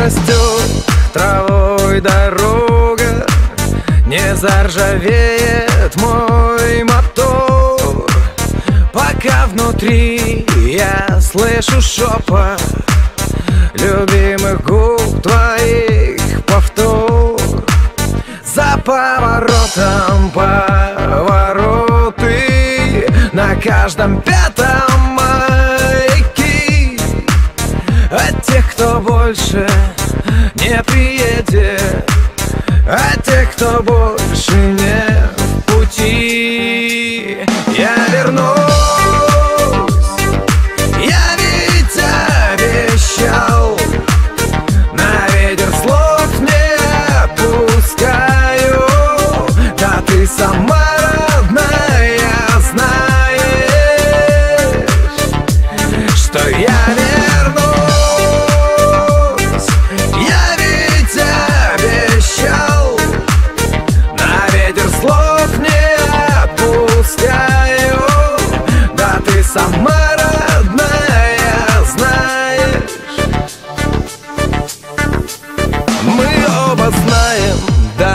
зарастет травой дорога, не заржавеет мой мотор, пока внутри я слышу шепот любимых губ твоих повтор. За поворотом повороты, на каждом пятом маяки от тех, кто больше не приедет, от тех, кто больше не в пути. Я вернусь, я ведь обещал, на ветер слов не отпускаю. Да ты сама родная знаешь, что я вернусь. Я ведь обещал, на ветер слов не отпускаю. Да ты сама родная знаешь. Мы оба знаем, да,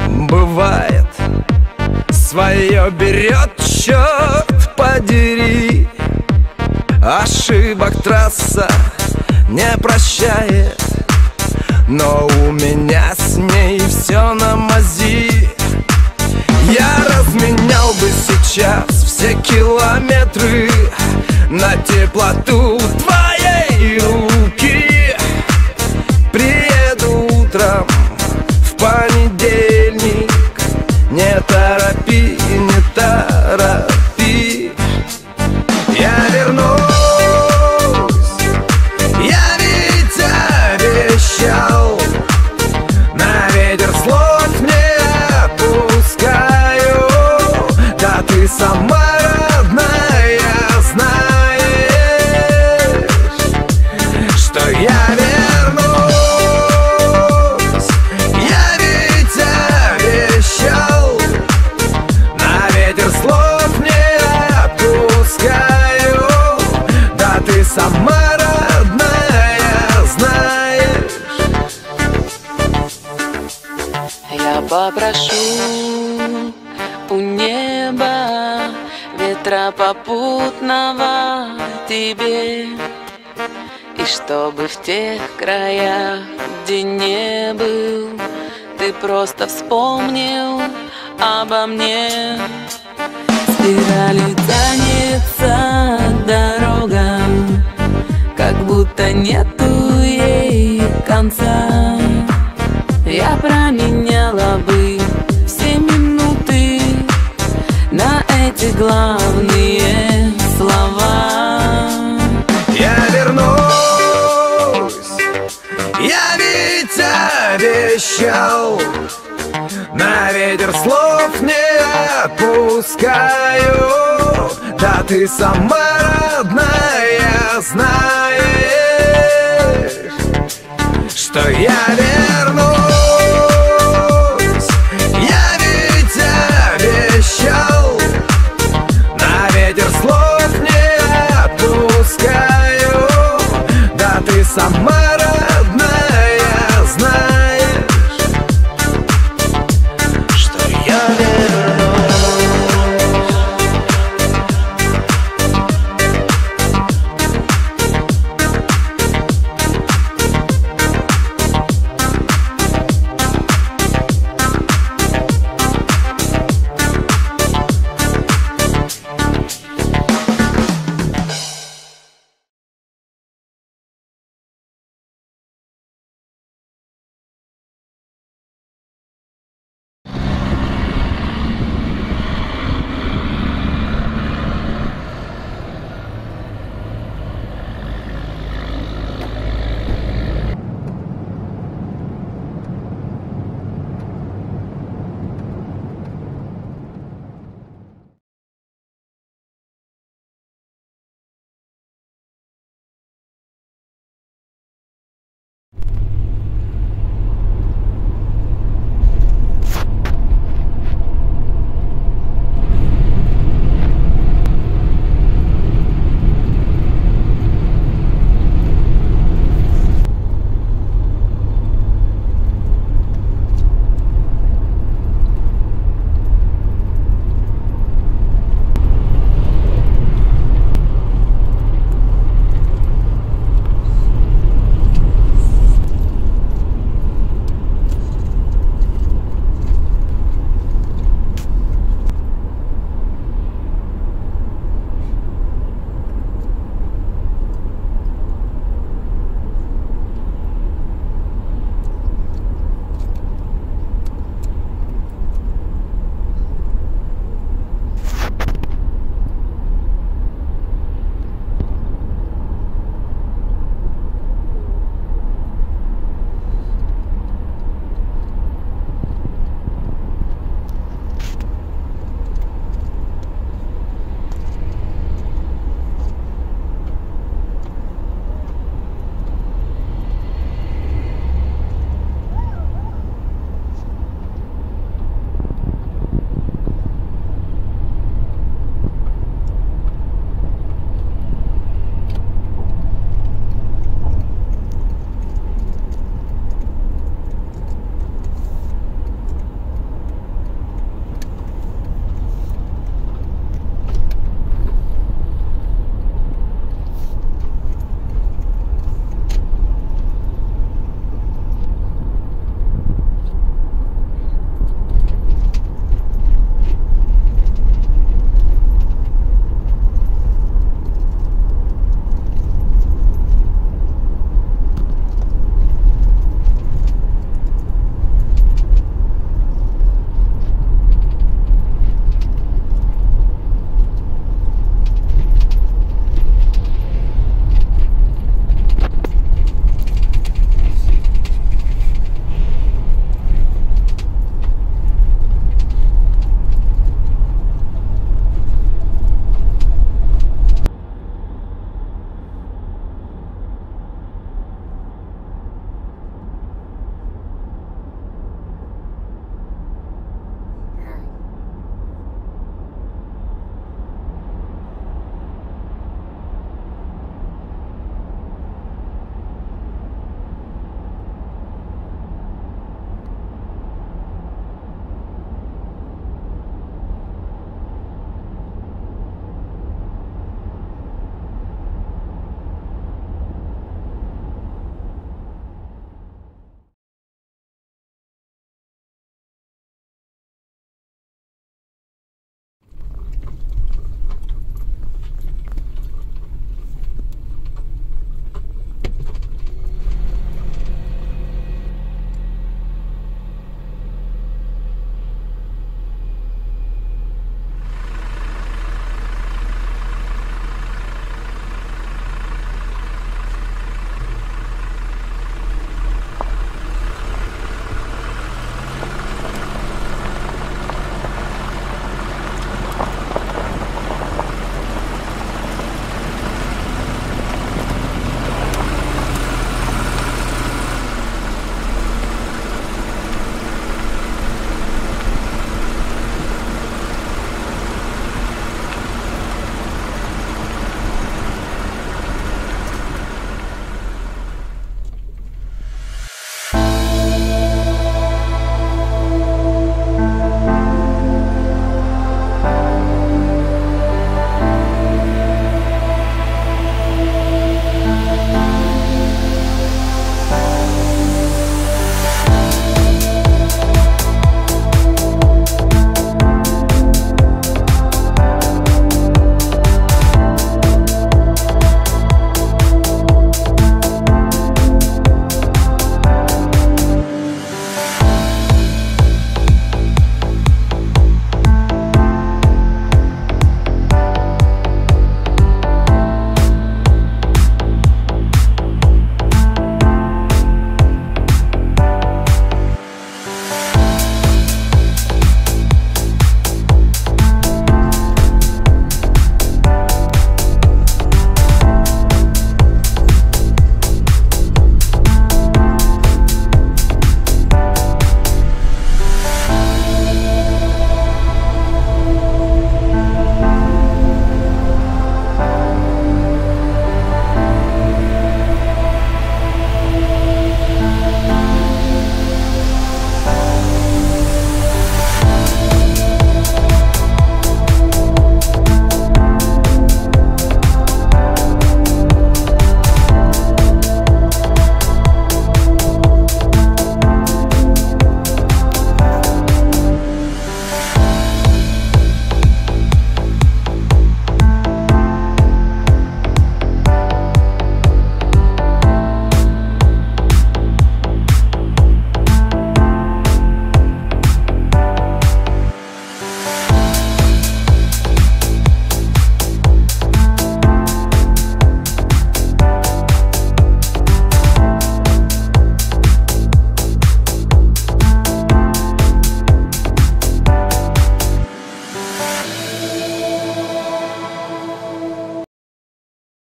бывает, свое берет, черт подери. Ошибок трасса не прощает, но у меня с ней все на мази. Я разменял бы сейчас все километры на теплоту твоей руки. Приеду утром в понедельник, не торопи, не торопи. Я вернусь, я ведь обещал, на ветер слов не отпускаю. Да ты сама родная знаешь, что я вернусь. Я ведь обещал, на ветер слов не отпускаю. Да ты сама родная знаешь. Я попрошу у неба ветра попутного тебе, и чтобы в тех краях, где не был, ты просто вспомнил обо мне. Спиралью тянется дорога, как будто нету ей конца. Я променяла бы все минуты на эти главные слова. Я вернусь, я ведь обещал, на ветер слов не отпускаю. Да ты сама родная знаешь, что я вернусь. Я ведь обещал, на ветер слов не отпускаю. Да ты сама